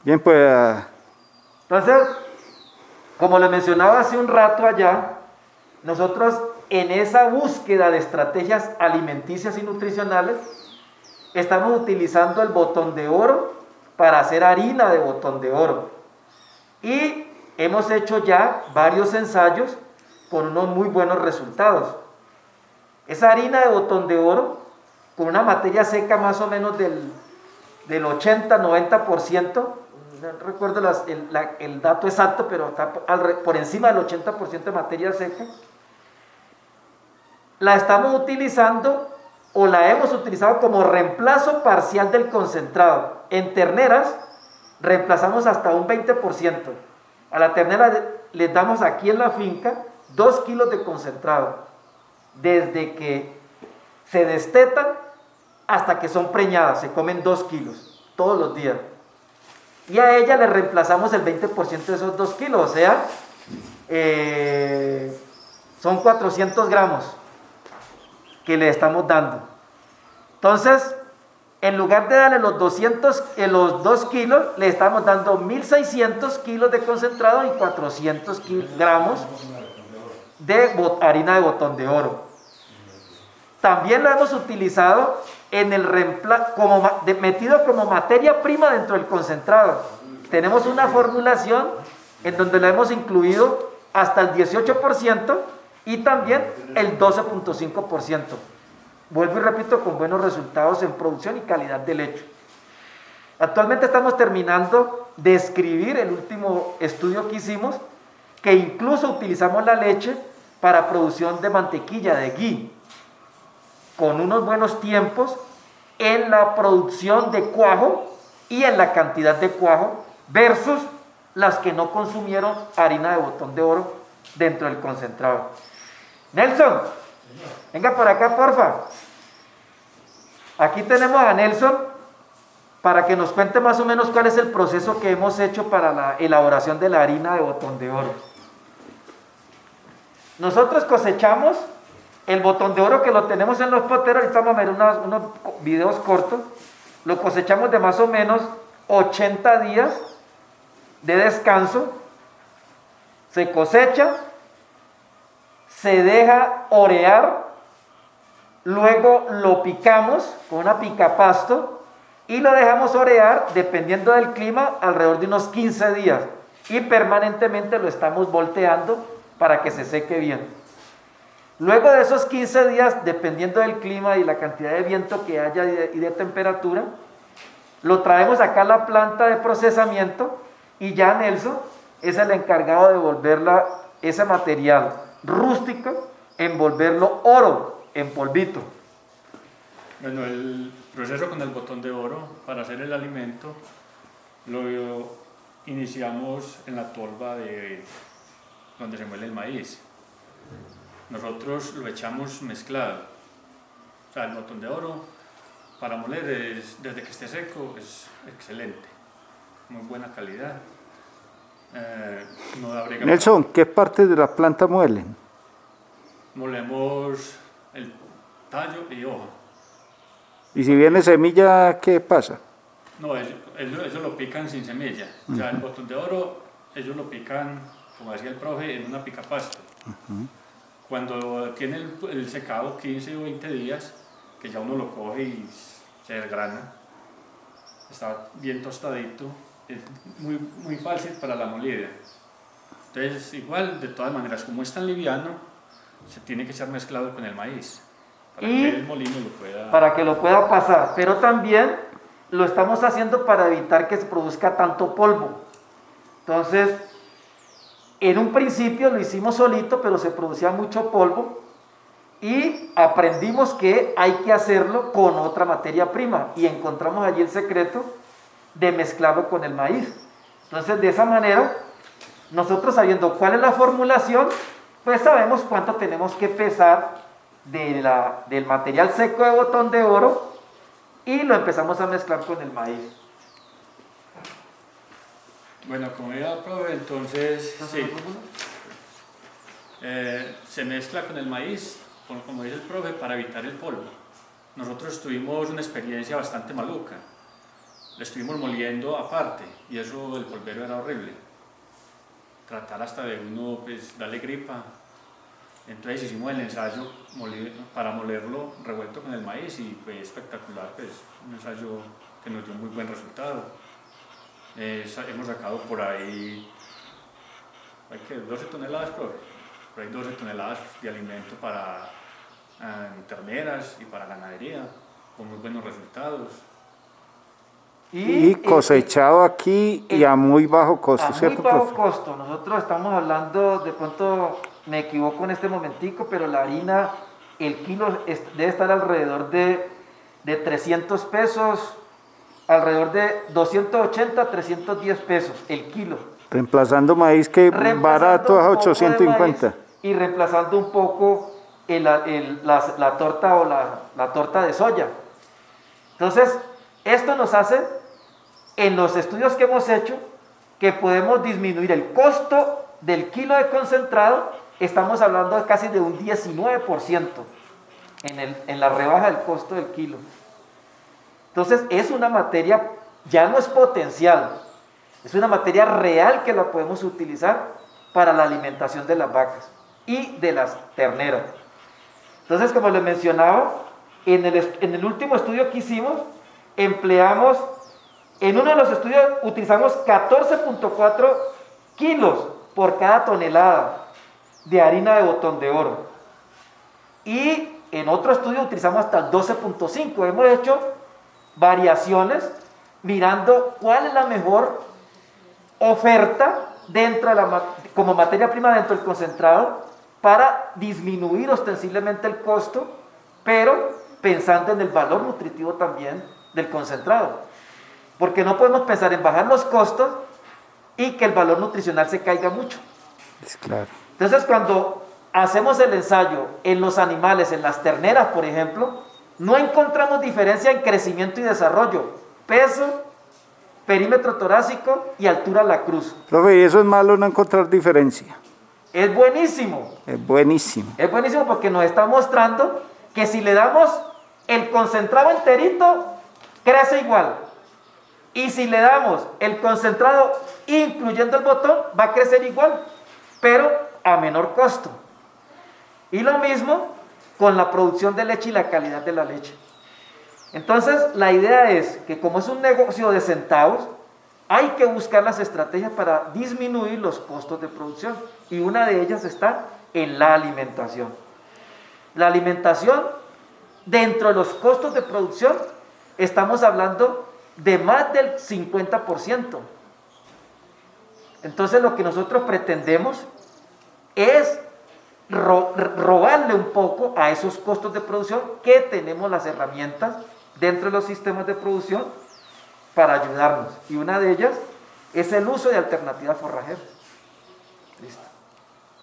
Bien, pues Entonces, como le mencionaba hace un rato allá, nosotros en esa búsqueda de estrategias alimenticias y nutricionales, estamos utilizando el botón de oro para hacer harina de botón de oro. Y hemos hecho ya varios ensayos con unos muy buenos resultados. Esa harina de botón de oro, con una materia seca más o menos del 80-90%, no recuerdo el dato exacto, pero está por encima del 80% de materia seca, la estamos utilizando o la hemos utilizado como reemplazo parcial del concentrado. En terneras reemplazamos hasta un 20%. A la ternera les damos aquí en la finca 2 kilos de concentrado, desde que se destetan hasta que son preñadas, se comen 2 kilos todos los días. Y a ella le reemplazamos el 20% de esos 2 kilos, o sea, son 400 gramos que le estamos dando. Entonces, en lugar de darle los 2 kilos, le estamos dando 1600 kilos de concentrado y 400 gramos de harina de botón de oro. También lo hemos utilizado en el metido como materia prima dentro del concentrado. Tenemos una formulación en donde lo hemos incluido hasta el 18% y también el 12.5%. Vuelvo y repito, con buenos resultados en producción y calidad de leche. Actualmente estamos terminando de escribir el último estudio que hicimos, que incluso utilizamos la leche para producción de mantequilla, de ghee, con unos buenos tiempos en la producción de cuajo y en la cantidad de cuajo versus las que no consumieron harina de botón de oro dentro del concentrado. Nelson, venga por acá, porfa. Aquí tenemos a Nelson para que nos cuente más o menos cuál es el proceso que hemos hecho para la elaboración de la harina de botón de oro. Nosotros cosechamos el botón de oro que lo tenemos en los poteros, ahorita vamos a ver unos videos cortos, lo cosechamos de más o menos 80 días de descanso, se cosecha, se deja orear, luego lo picamos con una picapasto y lo dejamos orear, dependiendo del clima, alrededor de unos 15 días y permanentemente lo estamos volteando para que se seque bien. Luego de esos 15 días, dependiendo del clima y la cantidad de viento que haya y de temperatura, lo traemos acá a la planta de procesamiento y ya Nelson es el encargado de volverla, ese material rústico, envolverlo oro en polvito. Bueno, el proceso con el botón de oro para hacer el alimento lo iniciamos en la tolva donde se muele el maíz. Nosotros lo echamos mezclado. O sea, el botón de oro para moler desde que esté seco es excelente, muy buena calidad. No da brega. Nelson, ¿qué parte de la planta muelen? Molemos el tallo y hoja. Y si viene semilla, ¿qué pasa? No, ellos lo pican sin semilla. O sea, el botón de oro, ellos lo pican, como decía el profe, en una picapasto. Cuando tiene el secado 15 o 20 días, que ya uno lo coge y se desgrana, está bien tostadito, es muy, muy fácil para la molida. Entonces, igual, de todas maneras, como es tan liviano, se tiene que echar mezclado con el maíz, para que el molino lo pueda... Para que lo pueda pasar, pero también lo estamos haciendo para evitar que se produzca tanto polvo. Entonces, en un principio lo hicimos solito, pero se producía mucho polvo y aprendimos que hay que hacerlo con otra materia prima y encontramos allí el secreto de mezclarlo con el maíz. Entonces, de esa manera, nosotros sabiendo cuál es la formulación, pues sabemos cuánto tenemos que pesar del material seco de botón de oro y lo empezamos a mezclar con el maíz. Bueno, como ya probé, entonces sí, se mezcla con el maíz, como dice el profe, para evitar el polvo. Nosotros tuvimos una experiencia bastante maluca. le estuvimos moliendo aparte y eso, el polvero era horrible. Tratar hasta de uno, pues, darle gripa. Entonces hicimos el ensayo para molerlo revuelto con el maíz y fue espectacular, pues, un ensayo que nos dio muy buen resultado. Hemos sacado por ahí, hay que 12 toneladas, por ahí 12 toneladas de alimento para terneras y para ganadería, con muy buenos resultados. Y cosechado aquí y a muy bajo costo, a ¿cierto, muy bajo profe? costo. Nosotros estamos hablando, de pronto me equivoco en este momentico, pero la harina, el kilo debe estar alrededor de 300 pesos, alrededor de 280, 310 pesos el kilo. Reemplazando maíz que Reemplazando barato a un poco de 850. maíz y reemplazando un poco la torta o la torta de soya. Entonces, esto nos hace, en los estudios que hemos hecho, que podemos disminuir el costo del kilo de concentrado. Estamos hablando casi de un 19% en la rebaja del costo del kilo. Entonces, es una materia, ya no es potencial, es una materia real que la podemos utilizar para la alimentación de las vacas y de las terneras. Entonces, como les mencionaba, en el último estudio que hicimos, empleamos, en uno de los estudios utilizamos 14.4 kilos por cada tonelada de harina de botón de oro. Y en otro estudio utilizamos hasta el 12.5. Hemos hecho variaciones mirando cuál es la mejor oferta dentro de como materia prima dentro del concentrado para disminuir ostensiblemente el costo, pero pensando en el valor nutritivo también del concentrado. Porque no podemos pensar en bajar los costos y que el valor nutricional se caiga mucho. Es claro. Entonces, cuando hacemos el ensayo en los animales, en las terneras, por ejemplo, no encontramos diferencia en crecimiento y desarrollo, peso, perímetro torácico y altura a la cruz. Profe, y eso es malo no encontrar diferencia. Es buenísimo. Es buenísimo. Es buenísimo porque nos está mostrando que si le damos el concentrado enterito, crece igual. Y si le damos el concentrado incluyendo el botón, va a crecer igual, pero a menor costo. Y lo mismo con la producción de leche y la calidad de la leche. Entonces, la idea es que como es un negocio de centavos, hay que buscar las estrategias para disminuir los costos de producción. Y una de ellas está en la alimentación. La alimentación, dentro de los costos de producción, estamos hablando de más del 50%. Entonces, lo que nosotros pretendemos es robarle un poco a esos costos de producción, que tenemos las herramientas dentro de los sistemas de producción para ayudarnos. Y una de ellas es el uso de alternativas forrajeras. ¿Listo?